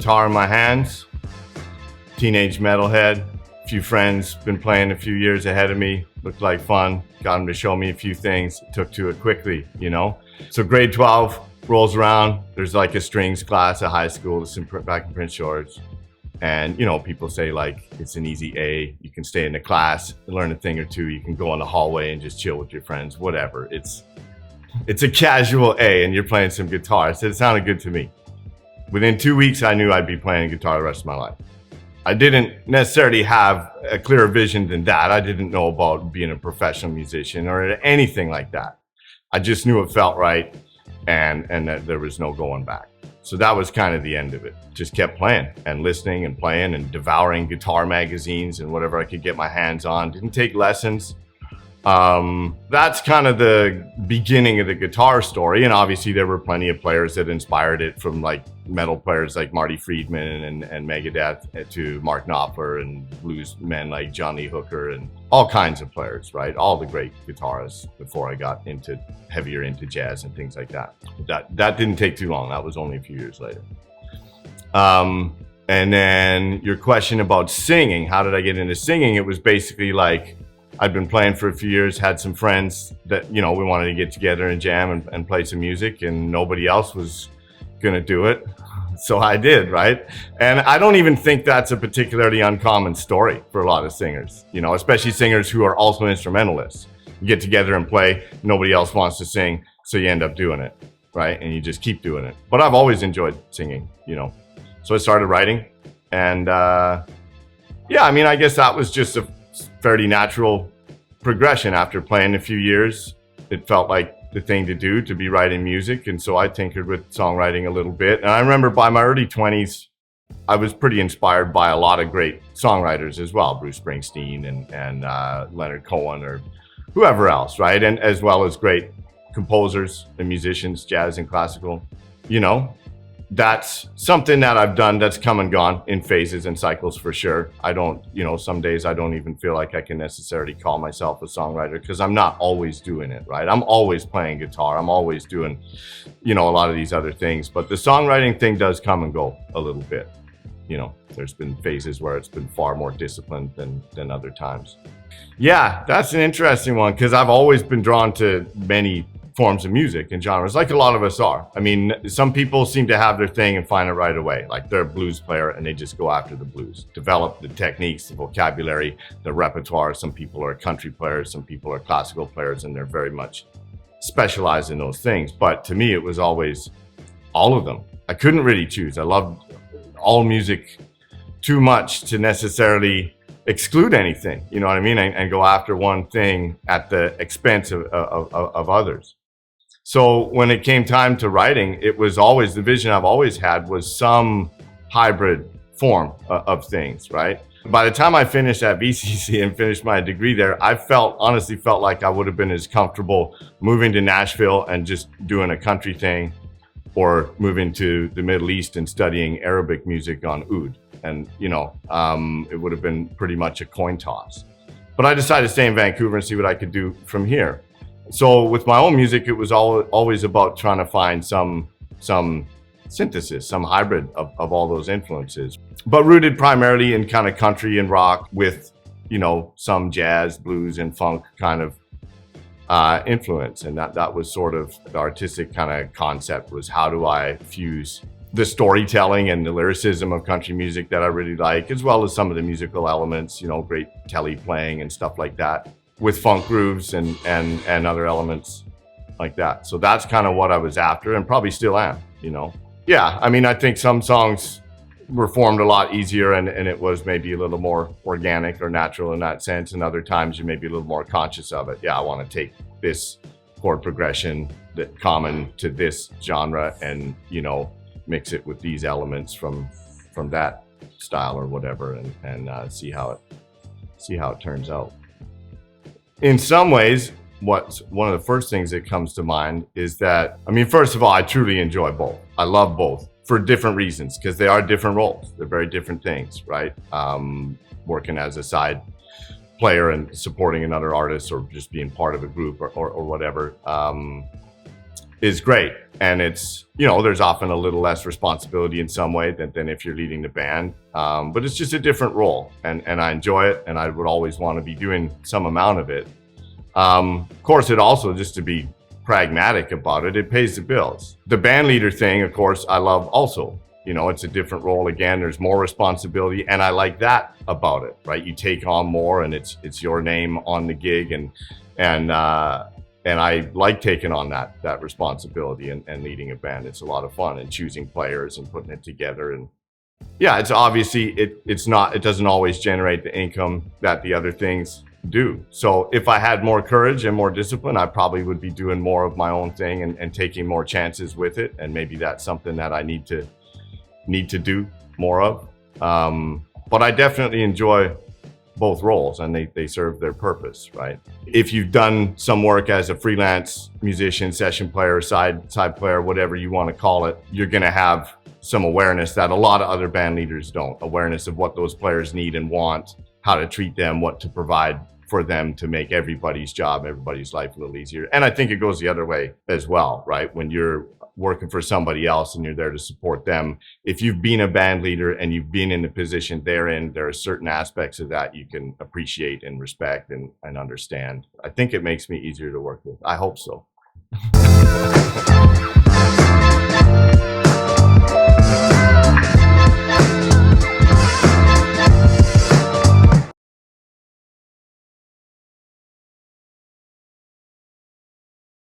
guitar in my hands, teenage metalhead, a few friends, been playing a few years ahead of me, looked like fun, got them to show me a few things, took to it quickly, you know? So grade 12 rolls around, there's like a strings class at high school, it's back in Prince George. And, you know, people say like, it's an easy A, you can stay in the class, learn a thing or two, you can go in the hallway and just chill with your friends, whatever. It's a casual A and you're playing some guitar. So it sounded good to me. Within 2 weeks, I knew I'd be playing guitar the rest of my life. I didn't necessarily have a clearer vision than that. I didn't know about being a professional musician or anything like that. I just knew it felt right and that there was no going back. So that was kind of the end of it. Just kept playing and listening and playing and devouring guitar magazines and whatever I could get my hands on. Didn't take lessons. That's kind of the beginning of the guitar story. And obviously there were plenty of players that inspired it, from like metal players like Marty Friedman and Megadeth to Mark Knopfler and blues men like John Lee Hooker and all kinds of players, right? All the great guitarists before I got heavier into jazz and things like that. That didn't take too long. That was only a few years later. And then your question about singing, how did I get into singing? It was basically like, I'd been playing for a few years, had some friends that, you know, we wanted to get together and jam and play some music, and nobody else was gonna do it. So I did, right? And I don't even think that's a particularly uncommon story for a lot of singers, you know, especially singers who are also instrumentalists. You get together and play, nobody else wants to sing, so you end up doing it, right? And you just keep doing it. But I've always enjoyed singing, you know. So I started writing, and yeah, I mean, I guess that was just a fairly natural progression. After playing a few years, it felt like the thing to do, to be writing music. And so I tinkered with songwriting a little bit. And I remember by my early 20s, I was pretty inspired by a lot of great songwriters as well, Bruce Springsteen and Leonard Cohen or whoever else, right? And as well as great composers and musicians, jazz and classical, you know. That's something that I've done that's come and gone in phases and cycles for sure. I don't, you know, some days I don't even feel like I can necessarily call myself a songwriter because I'm not always doing it, right? I'm always playing guitar. I'm always doing, you know, a lot of these other things. But the songwriting thing does come and go a little bit. You know, there's been phases where it's been far more disciplined than other times. Yeah, that's an interesting one because I've always been drawn to many forms of music and genres, like a lot of us are. I mean, some people seem to have their thing and find it right away. Like they're a blues player and they just go after the blues, develop the techniques, the vocabulary, the repertoire. Some people are country players, some people are classical players, and they're very much specialized in those things. But to me, it was always all of them. I couldn't really choose. I loved all music too much to necessarily exclude anything, you know what I mean? And go after one thing at the expense of others. So when it came time to writing, it was always, the vision I've always had was some hybrid form of things, right? By the time I finished at VCC and finished my degree there, I honestly felt like I would have been as comfortable moving to Nashville and just doing a country thing, or moving to the Middle East and studying Arabic music on oud. And, you know, it would have been pretty much a coin toss. But I decided to stay in Vancouver and see what I could do from here. So with my own music, it was always about trying to find some synthesis, some hybrid of all those influences, but rooted primarily in kind of country and rock with, you know, some jazz, blues, and funk kind of influence. And that was sort of the artistic kind of concept, was how do I fuse the storytelling and the lyricism of country music that I really like, as well as some of the musical elements, you know, great tele playing and stuff like that, with funk grooves and other elements like that. So that's kind of what I was after, and probably still am, you know. Yeah, I mean, I think some songs were formed a lot easier and it was maybe a little more organic or natural in that sense, and other times you may be a little more conscious of it. Yeah, I want to take this chord progression that common to this genre and, you know, mix it with these elements from that style or whatever, and see how it turns out. In some ways, what's one of the first things that comes to mind is that, I mean, first of all, I truly enjoy both. I love both for different reasons, because they are different roles. They're very different things, right? Working as a side player and supporting another artist, or just being part of a group or whatever. is great. And it's, you know, there's often a little less responsibility in some way than if you're leading the band. But it's just a different role, and I enjoy it, and I would always want to be doing some amount of it. Of course, it also, just to be pragmatic about it, it pays the bills. The band leader thing, of course, I love also. You know, it's a different role again. There's more responsibility, and I like that about it, right? You take on more, and it's your name on the gig, and I like taking on that responsibility and leading a band. It's a lot of fun, and choosing players and putting it together. And yeah, it's obviously it doesn't always generate the income that the other things do. So if I had more courage and more discipline, I probably would be doing more of my own thing and taking more chances with it. And maybe that's something that I need to do more of. But I definitely enjoy both roles, and they serve their purpose, right? If you've done some work as a freelance musician, session player, side player, whatever you want to call it, you're going to have some awareness that a lot of other band leaders don't. Awareness of what those players need and want, how to treat them, what to provide for them to make everybody's job, everybody's life a little easier. And I think it goes the other way as well, right? When you're working for somebody else and you're there to support them, if you've been a band leader and you've been in the position they're in, there are certain aspects of that you can appreciate and respect and understand. I think it makes me easier to work with. I hope so.